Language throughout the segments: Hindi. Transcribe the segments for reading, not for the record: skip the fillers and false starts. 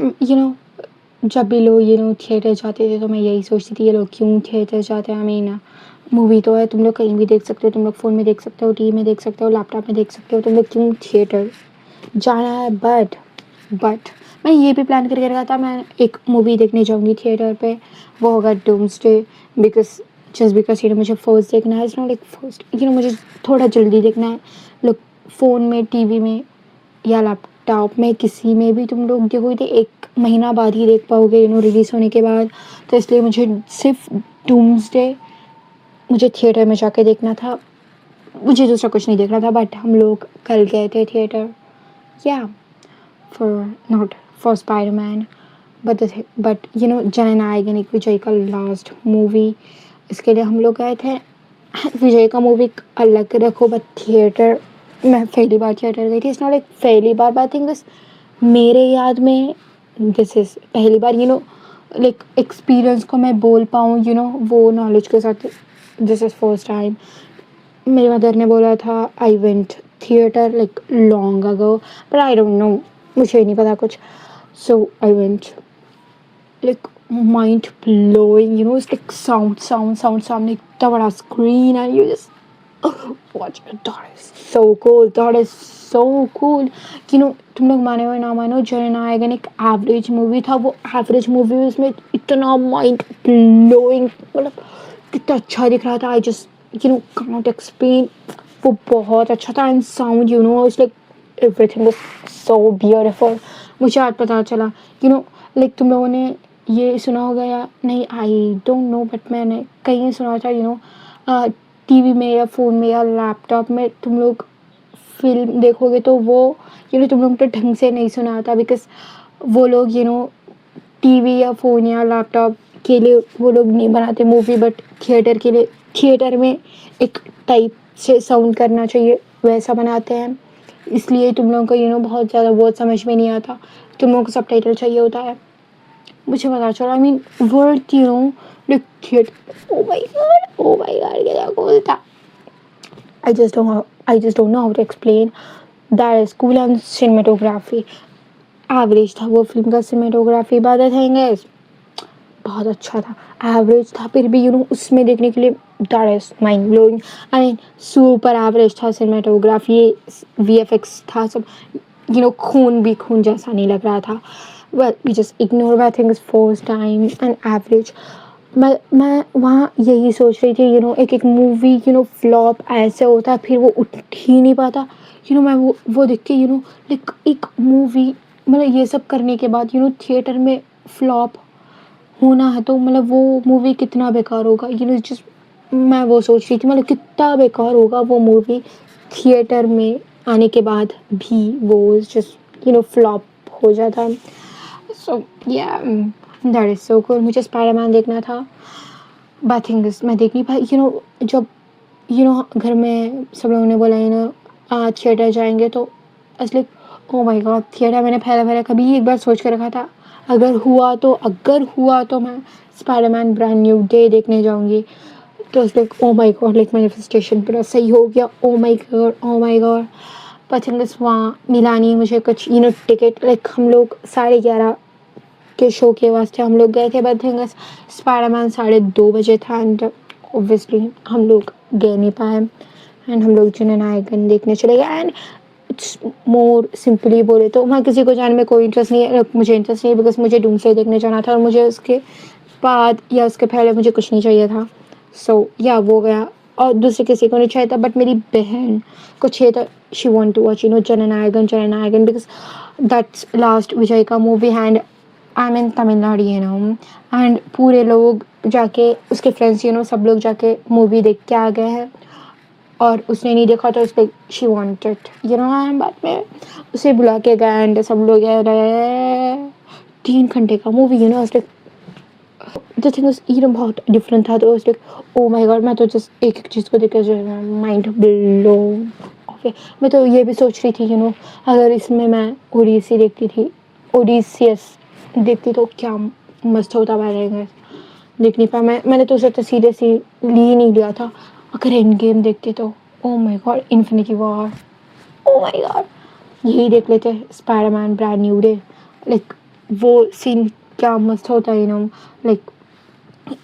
यू नो जब भी लोग थिएटर जाते थे तो मैं यही सोचती थी ये लोग क्यों थिएटर जाते हैं। आई मीन मूवी तो है, तुम लोग कहीं भी देख सकते हो, तुम लोग फ़ोन में देख सकते हो, टीवी में देख सकते हो, लैपटॉप में देख सकते हो, तुम लोग क्यों थिएटर जाना है। बट मैं ये भी प्लान करके रखा था, मैं एक मूवी देखने जाऊँगी थिएटर पे, वो होगा डूम्सडे। बिकॉज़ जस्ट बिकॉज़ मुझे फर्स्ट देखना है, इट्स नॉट लाइक फर्स्ट, मुझे थोड़ा जल्दी देखना है। लोग फ़ोन में, टीवी में या लैपटॉप में किसी में भी तुम लोग देखोगे तो 1 महीना बाद ही देख पाओगे रिलीज़ होने के बाद। तो इसलिए मुझे सिर्फ़ डूम्सडे मुझे थिएटर में जाके देखना था। मुझे दूसरा कुछ नहीं देखना था, बट हम लोग कल गए थे थिएटर, या नॉट फॉर स्पाइडरमैन, बट जननायक विजय का लास्ट मूवी, इसके लिए हम लोग गए थे। विजय का मूवी अलग रखो, बट थिएटर मैं पहली बार थिएटर गई थी। इट्स नॉट लाइक पहली बार, बट आई थिंक दिस मेरे याद में दिस इज़ पहली बार, लाइक एक्सपीरियंस को मैं बोल पाऊँ, वो नॉलेज के साथ, दिस इज़ फर्स्ट टाइम। मेरी मदर ने बोला था I went theatre like long ago, but I don't know, मुझे नहीं पता कुछ। So I went like mind blowing, it's like sound सामने इतना बड़ा screen and you just watch it. That is so cool. That is so cool. तुम लोग माने हो ना मानो, जननायकन एक एवरेज मूवी था, वो एवरेज मूवी उसमें इतना माइंड ब्लोइंग, मतलब कितना अच्छा दिख रहा था। आई जस्ट कांट एक्सप्लेन, वो बहुत अच्छा था। And sound it's like everything was so beautiful. मुझे आज पता चला, लाइक तुम लोगों ने ये सुना होगा या नहीं, आई डोंट नो, बट मैंने कहीं सुना था, टीवी में या फ़ोन में या लैपटॉप में तुम लोग फ़िल्म देखोगे तो वो तुम लोग तो ढंग से नहीं सुना आता, बिकॉज़ वो लोग टीवी या फ़ोन या लैपटॉप के लिए वो लोग नहीं बनाते मूवी, बट थिएटर के लिए, थिएटर में एक टाइप से साउंड करना चाहिए वैसा बनाते हैं। इसलिए तुम लोगों को बहुत ज़्यादा वर्ड समझ में नहीं आता, तुम लोगों को सबटाइटल चाहिए होता है। मुझे पता चला, I mean word like theatre, oh my God क्या बोलता। I just don't know how to explain. That is cool. And cinematography average था वो फिल्म का सिनेमेटोग्राफी, बात है बहुत अच्छा था। एवरेज था फिर भी उसमें देखने के लिए that is mind blowing. I mean super average था सिनेमेटोग्राफी, VFX था सब, खून भी खून जैसा नहीं लग रहा था। Well we just ignore I think first time and average. मैं वहाँ यही सोच रही थी, एक एक मूवी फ्लॉप ऐसे होता है फिर वो उठ ही नहीं पाता। मैं वो देख के लाइक एक मूवी, मतलब ये सब करने के बाद थिएटर में फ्लॉप होना है तो मतलब वो मूवी कितना बेकार होगा। जस्ट मैं वो सोच रही थी, मतलब कितना बेकार होगा वो मूवी थिएटर में आने के बाद भी वो जस्ट फ्लॉप हो जाता। सो या दैट इज़ सो कूल। मुझे स्पाइडरमैन देखना था, बट थिंग इज़ मैं देख नहीं पाई। जब घर में सब लोगों ने बोला आज थिएटर जाएंगे तो असली, ओ माय गॉड, थिएटर मैंने पहले पहले कभी एक बार सोच कर रखा था, अगर हुआ तो मैं स्पाइडरमैन ब्रांड न्यू डे देखने जाऊंगी। तो like oh my God, like manifestation पूरा सही हो गया। Oh my God. पर थिंग इज़ वहाँ मिला नहीं मुझे कुछ टिकट। लाइक हम लोग 11:30 के शो के वास्ते हम लोग गए थे, बट थिंग इज़ स्पाइडरमैन 2:30 था एंड ऑब्वियसली हम लोग गए नहीं पाए एंड हम लोग जननायकन देखने चले गए। एंड इट्स मोर सिंपली बोले तो वहाँ किसी को जाने में कोई इंटरेस्ट नहीं है। मुझे इंटरेस्ट नहीं है बिकॉज मुझे डूम्सडे देखने जाना था और मुझे उसके बाद या उसके पहले मुझे कुछ नहीं चाहिए था। सो या वो गया और दूसरे किसी को नहीं चाहिए था, बट मेरी बहन को चाहिए था। She want to watch Jana Nayagan because that's last Vijay का movie and I am in Tamil Nadu and पूरे लोग जाके उसके फ्रेंड्स सब लोग जाके मूवी देख के आ गए हैं और उसने नहीं देखा तो उसने शी वांटेड बाद में उसे बुला के गया एंड सब लोग कह रहे 3 घंटे का मूवी उसने द थिंग इज बहुत डिफरेंट था। तो उसने ओ माय गॉड, मैं तो जस्ट एक एक चीज़ को देख के जो है माइंड ब्लो। ओके, मैं तो ये भी सोच रही थी अगर इसमें मैं ओडिसियस देखती तो क्या मस्त होता। मैंने देख नहीं पाया, मैंने तो उसे तो सीरियसली नहीं लिया था। अगर एंड गेम देखते तो oh my God, infinity war, oh my God, यही देख लेते Spiderman brand new day. Like वो सीन क्या मस्त होता है, लाइक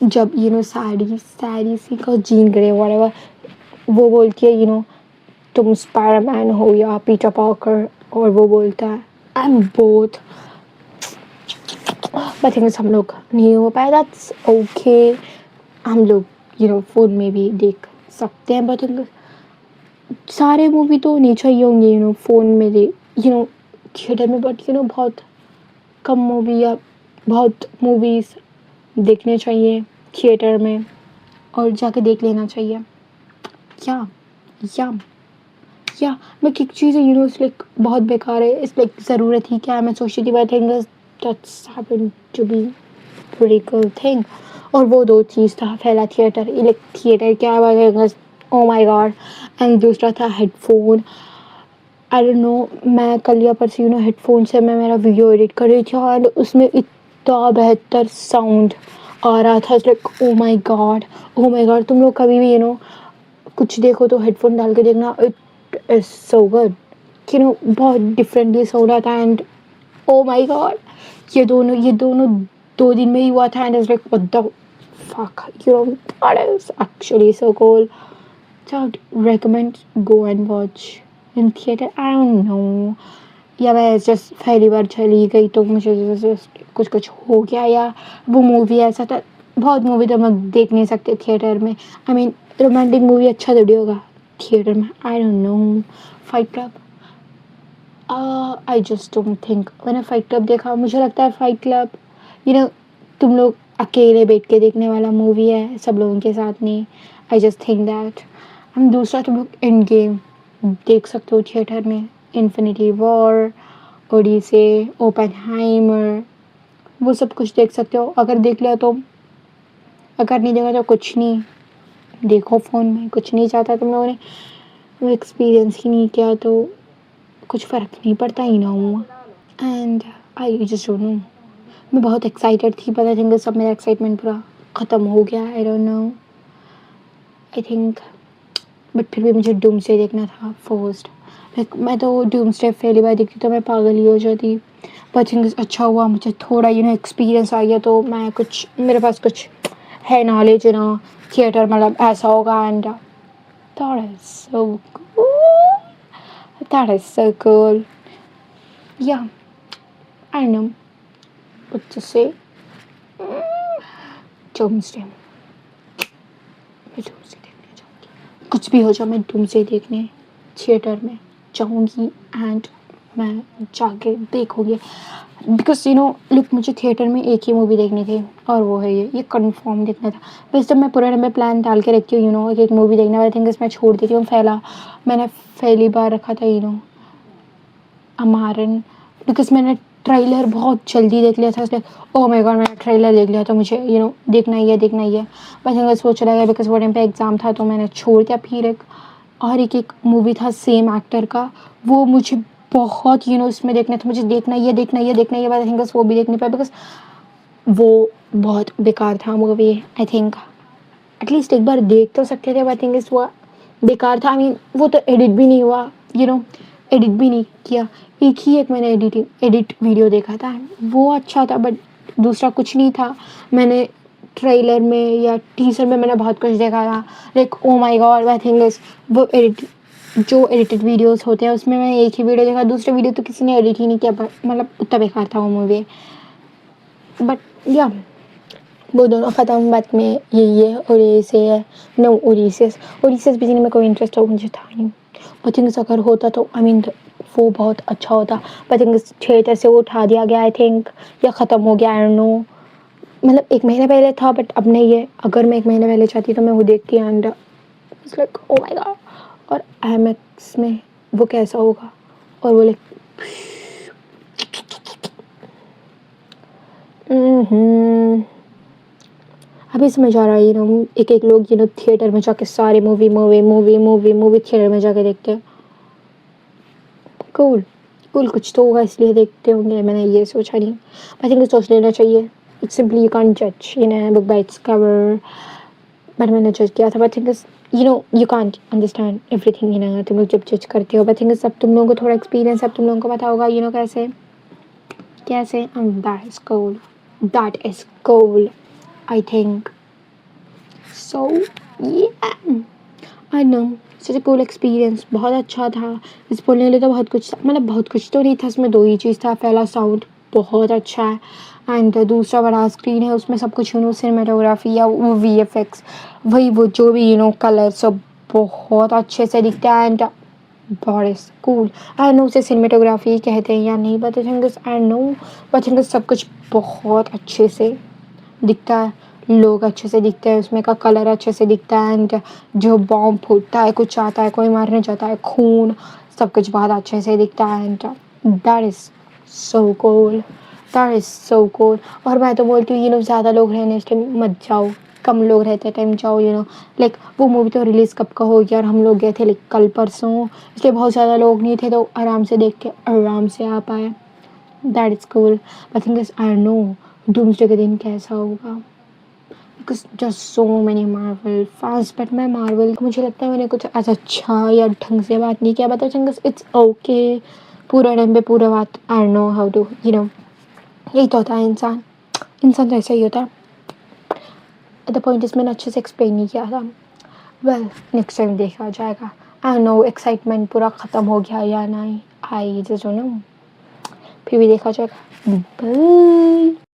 जब सैडी सी का जीन ग्रे व्हाटएवर, वो बोलती है तुम स्पाइडरमैन हो या पीटर पार्कर, और वो बोलता है I am both. But things हम लोग नहीं हो पाए, दैट्स ओके। हम लोग फ़ोन में भी देख सकते हैं, बट सारे मूवी तो नहीं चाहिए होंगे फ़ोन में दे थिएटर में, बट बहुत कम मूवी या बहुत मूवीज़ देखने चाहिए थिएटर में और जाके देख लेना चाहिए। या या या बट एक चीज़ है इट्स लाइक बहुत बेकार है, इट्स लाइक ज़रूरत ही क्या है, मैं सोचती थी, but think that's happen to be very good thing. और वो दो चीज़ था, पहला थिएटर, थिएटर क्या है, ओ माय गॉड, एंड दूसरा था हेडफोन। आई डोंट नो, मैं कल या परसों हेडफोन से मैं मेरा वीडियो एडिट कर रही थी और उसमें इतना बेहतर साउंड आ रहा था, like oh my God, oh my God. तुम लोग कभी भी कुछ देखो तो हेडफोन डाल के देखना, इट इज़ सो गुड बहुत डिफरेंटली साउंड आता है, एंड ओ माय गॉड, ये दोनों 2 दिन में ही हुआ था, and it's like what the fuck, that is actually so cool. So I would recommend go and watch in theater. I don't know, या मैं जस्ट पहली बार चली गई तो मुझे जस्ट कुछ कुछ हो गया, या वो मूवी ऐसा था, बहुत मूवी तो हम देख नहीं सकते थिएटर में। आई मीन रोमांटिक मूवी अच्छा थोड़ी होगा थिएटर में, आई don't no. Fight club, I just don't think मैंने फाइट क्लब देखा। मुझे लगता है फाइट क्लब तुम लोग अकेले बैठ के देखने वाला मूवी है, सब लोगों के साथ नहीं। I just think that. हम दूसरा तुम लोग एंड गेम देख सकते हो थिएटर में, इन्फिनिटी वॉर, ओडिसे, ओपेनहाइमर, वो सब कुछ देख सकते हो अगर देख लिया तो। अगर नहीं देखा तो कुछ नहीं, देखो फ़ोन में, कुछ नहीं चाहता तुम लोगों ने वो एक्सपीरियंस ही नहीं किया तो कुछ फ़र्क नहीं पड़ता ही ना हुआ। And I just don't know, मैं बहुत एक्साइटेड थी, पता थिंक सब मेरा एक्साइटमेंट पूरा ख़त्म हो गया। आई don't no, I think, but फिर भी मुझे डूम्सडे देखना था फर्स्ट। लाइक मैं तो डूम्सडे पहली बार देखती तो मैं पागल ही हो जाती, बट थिंक अच्छा हुआ मुझे थोड़ा एक्सपीरियंस आ गया, तो मैं कुछ मेरे पास कुछ है नॉलेज थिएटर मतलब ऐसा होगा, and that is so cool, that is so cool. Yeah, I don't know what to say. Doomsday, मैं डूम्सडे देखने जाऊँगी, कुछ भी हो जाए मैं डूम्सडे देखने थिएटर में जाऊँगी, एंड मैं जाके देखूँगी, बिकॉज लुक मुझे थिएटर में एक ही मूवी देखनी थी और वो है ये कंफर्म देखना था। वैसे जब मैं पूरे में प्लान डाल के रखती हूँ एक मूवी देखना, आई थिंक इसमें छोड़ देती हूँ। मैंने पहली बार रखा था अमारन, बिकॉज मैंने ट्रेलर बहुत जल्दी देख लिया था, इसलिए ओह माय गॉड मैंने ट्रेलर देख लिया तो मुझे देखना ही है बस थिंक वो चला गया, बिकॉज वो टाइम पे एग्ज़ाम था तो मैंने छोड़ दिया। फिर एक मूवी था सेम एक्टर का, वो मुझे बहुत उसमें देखना था, मुझे देखना ही है बट आई थिंक वो भी देख नहीं पाया, बिकॉज वो बहुत बेकार था मूवी। आई थिंक एटलीस्ट एक बार देख तो सकते थे, बट आई थिंक वो बेकार था। आई मीन वो तो एडिट भी नहीं हुआ, एडिट भी नहीं किया। एक मैंने एडिट वीडियो देखा था, वो अच्छा था, बट दूसरा कुछ नहीं था। मैंने ट्रेलर में या टीजर में मैंने बहुत कुछ देखा था, like oh my God, I think वो जो एडिटेड वीडियोस होते हैं उसमें मैंने एक ही वीडियो देखा, दूसरे वीडियो तो किसी ने एडिट ही नहीं किया, मतलब उतना बेकार था वो मूवी। बट या वो दोनों ख़त्म, बाद में यही है ओडिसे है, नो ओडिसियस भी नहीं, में कोई इंटरेस्ट हो मुझे था नहीं। आई थिंक अगर होता तो आई मीन वो बहुत अच्छा होता, बट थिंक थिएटर से वो उठा दिया गया आई थिंक, या ख़त्म हो गया, आई डोंट नो। मतलब 1 महीने पहले था बट अब नहीं है। अगर मैं 1 महीने पहले चाहती तो मैं वो देखती, and it's like oh my God. और आईमैक्स में वो कैसा होगा, और वो लाइक अभी समझ आ रहा है एक लोग थिएटर में जाके सारे मूवी थिएटर में जाके देखते हैं। कूल कुछ तो होगा इसलिए देखते होंगे, मैंने ये सोचा नहीं। आई थिंक सोच लेना चाहिए। इट्स सिंपली यू कांट जज book by its cover, but मैंने जज किया था। But think you can't understand everything तुम लोग जब जज करते हो। बट थिंक सब तुम लोगों को थोड़ा एक्सपीरियंस, अब तुम लोगों को पता होगा कैसे कैसे, and that is cool I think so. I know such a cool experience, बहुत अच्छा था। इस बोलने के लिए तो बहुत कुछ था, मतलब बहुत कुछ तो नहीं था, इसमें दो ही चीज़ था। पहला साउंड बहुत अच्छा है, एंड दूसरा बड़ा स्क्रीन है, उसमें सब कुछ सिनेमाटोग्राफी या वो VFX, वही वो जो भी कलर सब बहुत अच्छे से दिखता है। एंड बहुत कूल। आई नो उसे सिनेमाटोग्राफी कहते हैं या नहीं, बट आई नो, बट सब कुछ बहुत अच्छे से दिखता है, लोग अच्छे से दिखते हैं, उसमें का कलर अच्छे से दिखता है। एंड जो बॉम्ब फूटता है, कुछ आता है, कोई मारने जाता है, खून, सब कुछ बहुत अच्छे से दिखता है। And that is so cool, that is so cool. और मैं तो बोलती हूँ ज़्यादा लोग रहने इस टाइम मत जाओ, कम लोग रहते टाइम जाओ। लाइक वो मूवी तो रिलीज़ कब का हो गया और हम लोग गए थे लाइक कल परसों, इसलिए बहुत ज़्यादा लोग नहीं थे, तो आराम से देख के आराम से आ पाए। That is cool. I think I know doomsday के दिन कैसा होगा, because just so many Marvel fans. But मैं मार्वल को मुझे लगता है मैंने कुछ ऐसा अच्छा या ढंग से बात नहीं किया, but I think it's okay. पूरा टाइम पे पूरा बात आई नो हाउ टू यही तो होता है इंसान, इंसान तो ऐसा ही होता है। द पॉइंट इज मैंने अच्छे से एक्सप्लेन नहीं किया था। वेल नेक्स्ट टाइम देखा जाएगा। आई नो एक्साइटमेंट पूरा ख़त्म हो गया या नहीं, आई जस्ट डोंट नो, फिर भी देखा जाएगा। बाय।